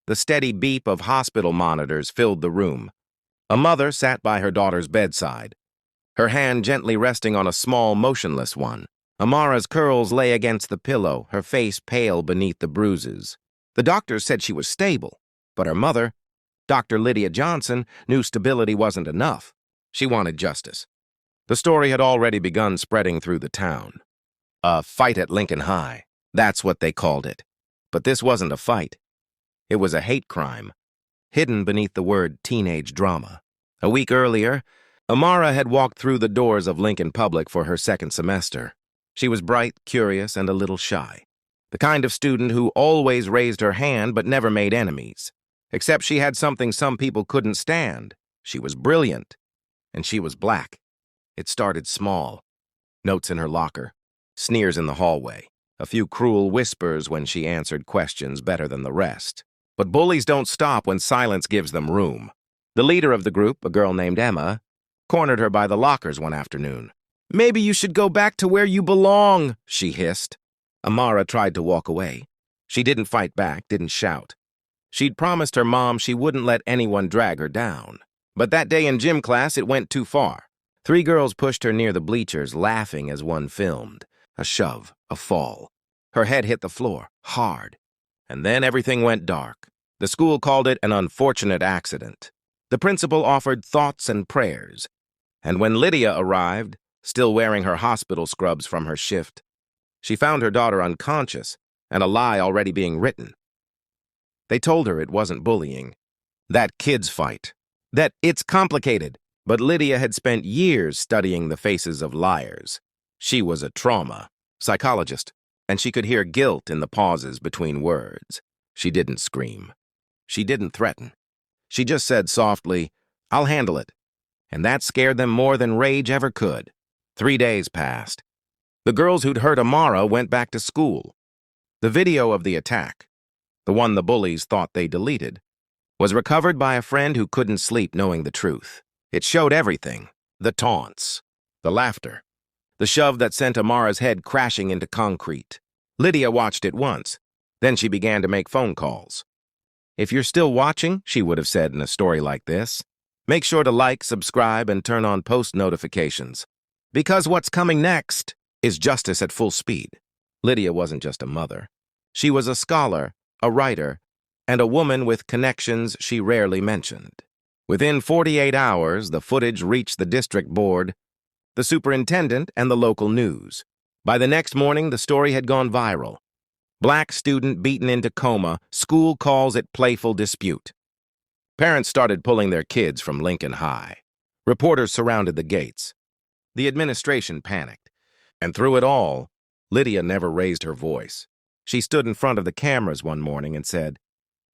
The steady beep of hospital monitors filled the room. A mother sat by her daughter's bedside, her hand gently resting on a small, motionless one. Amara's curls lay against the pillow, her face pale beneath the bruises. The doctors said she was stable, but her mother, Dr. Lydia Johnson, knew stability wasn't enough. She wanted justice. The story had already begun spreading through the town. A fight at Lincoln High. That's what they called it. But this wasn't a fight. It was a hate crime, hidden beneath the word teenage drama. A week earlier, Amara had walked through the doors of Lincoln Public for her second semester. She was bright, curious, and a little shy. The kind of student who always raised her hand but never made enemies. Except she had something some people couldn't stand. She was brilliant, and she was black. It started small. Notes in her locker, sneers in the hallway, a few cruel whispers when she answered questions better than the rest. But bullies don't stop when silence gives them room. The leader of the group, a girl named Emma, cornered her by the lockers one afternoon. "Maybe you should go back to where you belong," she hissed. Amara tried to walk away. She didn't fight back, didn't shout. She'd promised her mom she wouldn't let anyone drag her down. But that day in gym class, it went too far. 3 girls pushed her near the bleachers, laughing as one filmed. A shove, a fall. Her head hit the floor, hard. And then everything went dark. The school called it an unfortunate accident. The principal offered thoughts and prayers. And when Lydia arrived, still wearing her hospital scrubs from her shift, she found her daughter unconscious and a lie already being written. They told her it wasn't bullying, that kids fight, that it's complicated. But Lydia had spent years studying the faces of liars. She was a trauma psychologist, and she could hear guilt in the pauses between words. She didn't scream. She didn't threaten. She just said softly, "I'll handle it." And that scared them more than rage ever could. 3 days passed. The girls who'd hurt Amara went back to school. The video of the attack, the one the bullies thought they deleted, was recovered by a friend who couldn't sleep knowing the truth. It showed everything: the taunts, the laughter, the shove that sent Amara's head crashing into concrete. Lydia watched it once. Then she began to make phone calls. "If you're still watching," she would have said in a story like this, "make sure to like, subscribe, and turn on post notifications. Because what's coming next is justice at full speed." Lydia wasn't just a mother. She was a scholar, a writer, and a woman with connections she rarely mentioned. Within 48 hours, the footage reached the district board, the superintendent, and the local news. By the next morning, the story had gone viral. Black student beaten into coma, school calls it playful dispute. Parents started pulling their kids from Lincoln High. Reporters surrounded the gates. The administration panicked. And through it all, Lydia never raised her voice. She stood in front of the cameras one morning and said,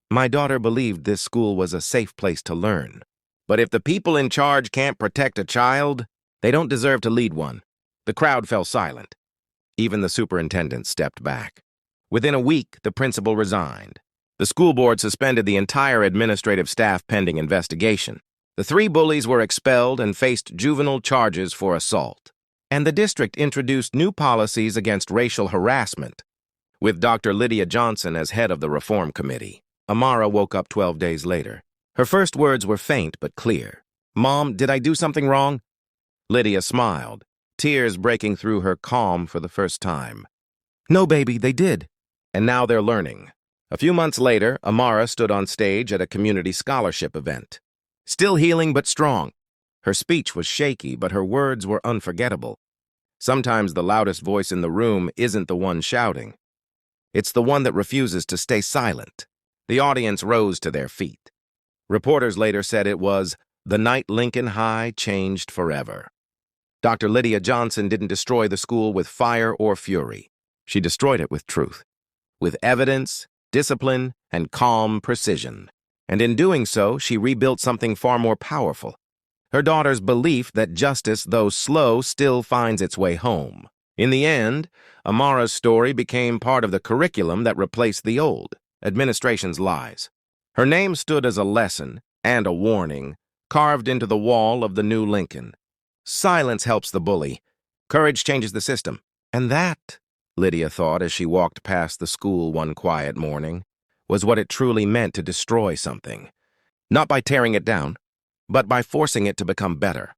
"My daughter believed this school was a safe place to learn. But if the people in charge can't protect a child, they don't deserve to lead one." The crowd fell silent. Even the superintendent stepped back. Within a week, the principal resigned. The school board suspended the entire administrative staff pending investigation. The 3 bullies were expelled and faced juvenile charges for assault. And the district introduced new policies against racial harassment. With Dr. Lydia Johnson as head of the reform committee, Amara woke up 12 days later. Her first words were faint but clear. "Mom, did I do something wrong?" Lydia smiled, tears breaking through her calm for the first time. "No, baby, they did." And now they're learning. A few months later, Amara stood on stage at a community scholarship event. Still healing but strong. Her speech was shaky, but her words were unforgettable. Sometimes the loudest voice in the room isn't the one shouting. It's the one that refuses to stay silent. The audience rose to their feet. Reporters later said it was the night Lincoln High changed forever. Dr. Lydia Johnson didn't destroy the school with fire or fury. She destroyed it with truth, with evidence, discipline, and calm precision. And in doing so, she rebuilt something far more powerful: her daughter's belief that justice, though slow, still finds its way home. In the end, Amara's story became part of the curriculum that replaced the old administration's lies. Her name stood as a lesson and a warning, carved into the wall of the new Lincoln. Silence helps the bully. Courage changes the system. And that, Lydia thought as she walked past the school one quiet morning, was what it truly meant to destroy something. Not by tearing it down, but by forcing it to become better.